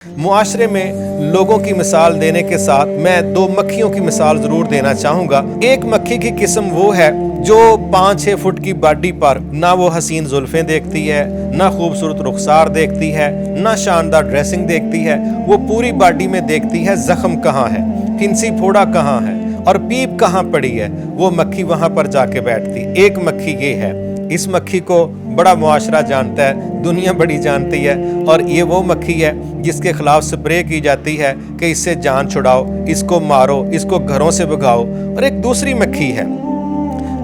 मुआशरे में लोगों की मिसाल देने के साथ मैं दो मक्खियों की मिसाल ज़रूर देना चाहूँगा। एक मक्खी की किस्म वो है जो 5-6 फुट की बॉडी पर ना वो हसीन जुल्फ़ें देखती है, ना खूबसूरत रुखसार देखती है, ना शानदार ड्रेसिंग देखती है। वो पूरी बॉडी में देखती है ज़ख्म कहाँ है, फिंसी फोड़ा कहाँ है और पीप कहाँ पड़ी है। वो मक्खी वहाँ पर जाके बैठती। एक मक्खी ये है। इस मक्खी को बड़ा मुआशरा जानता है, दुनिया बड़ी जानती है। और ये वो मक्खी है जिसके खिलाफ स्प्रे की जाती है कि इससे जान छुड़ाओ, इसको मारो, इसको घरों से भगाओ। और एक दूसरी मक्खी है।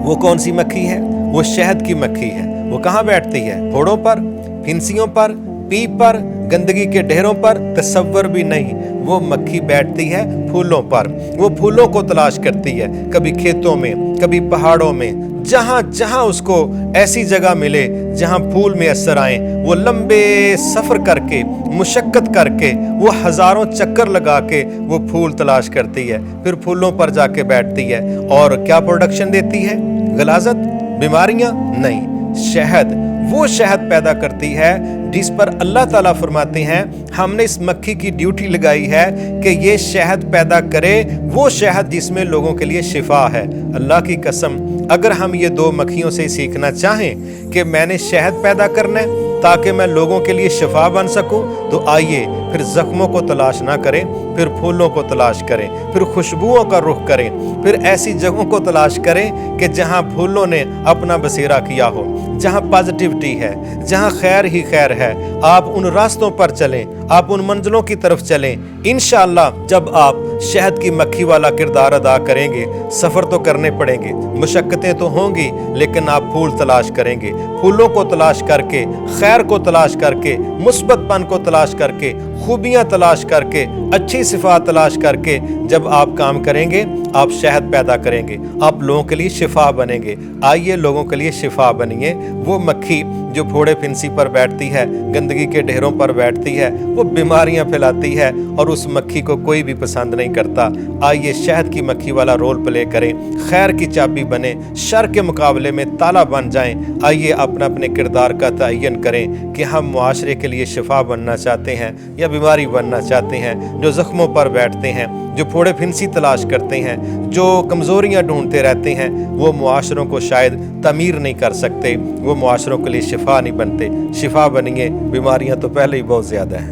वो कौन सी मक्खी है? वो शहद की मक्खी है। वो कहाँ बैठती है? फोड़ों पर, फिंसियों पर, पीप पर, गंदगी के ढेरों पर। तसव्वुर भी नहीं, वो मक्खी बैठती है फूलों पर। वो फूलों को तलाश करती है, कभी खेतों में, कभी पहाड़ों में, जहाँ जहाँ उसको ऐसी जगह मिले जहाँ फूल में असर आए। वो लंबे सफ़र करके, मुशक्क़त करके, वो हज़ारों चक्कर लगा के वो फूल तलाश करती है, फिर फूलों पर जाके बैठती है। और क्या प्रोडक्शन देती है? गलाज़त, बीमारियाँ नहीं, शहद। वो शहद पैदा करती है जिस पर अल्लाह ताला फरमाते हैं हमने इस मक्खी की ड्यूटी लगाई है कि ये शहद पैदा करे, वो शहद जिसमें लोगों के लिए शिफा है। अल्लाह की कसम, अगर हम ये दो मक्खियों से सीखना चाहें कि मैंने शहद पैदा करना है ताकि मैं लोगों के लिए शिफा बन सकूं, तो आइए फिर ज़ख्मों को तलाश ना करें, फिर फूलों को तलाश करें, फिर खुशबुओं का रुख करें, फिर ऐसी जगहों को तलाश करें कि जहां फूलों ने अपना बसेरा किया हो, जहां पॉजिटिविटी है, जहां खैर ही खैर है। आप उन रास्तों पर चलें, आप उन मंजिलों की तरफ चलें। इंशाअल्लाह जब आप शहद की मक्खी वाला किरदार अदा करेंगे, सफ़र तो करने पड़ेंगे, मुशक्क़तें तो होंगी, लेकिन आप फूल तलाश करेंगे। फूलों को तलाश करके, खैर को तलाश करके, मुस्बतपन को तलाश करके, खूबियाँ तलाश करके, अच्छी सिफात तलाश करके जब आप काम करेंगे, आप शहद पैदा करेंगे, आप लोगों के लिए शिफा बनेंगे। आइए लोगों के लिए शिफा बनिए। वो मक्खी जो फोड़े फिंसी पर बैठती है, गंदगी के ढेरों पर बैठती है, वो बीमारियां फैलाती है और उस मक्खी को कोई भी पसंद नहीं करता। आइए शहद की मक्खी वाला रोल प्ले करें, खैर की चाबी बने, शर के मुकाबले में ताला बन जाएं। आइए अपना अपने किरदार का तयन करें कि हम मुआशरे के लिए शिफा बनना चाहते हैं या बीमारी बनना चाहते हैं। जो ज़ख्मों पर बैठते हैं, जो फोड़े फिंसी तलाश करते हैं, जो कमज़ोरियाँ ढूंढते रहते हैं, वो मुआशरों को शायद तमीर नहीं कर सकते, वो मुआशरों के लिए शिफा नहीं बनते। शिफा बनिए, बीमारियाँ तो पहले ही बहुत ज़्यादा हैं।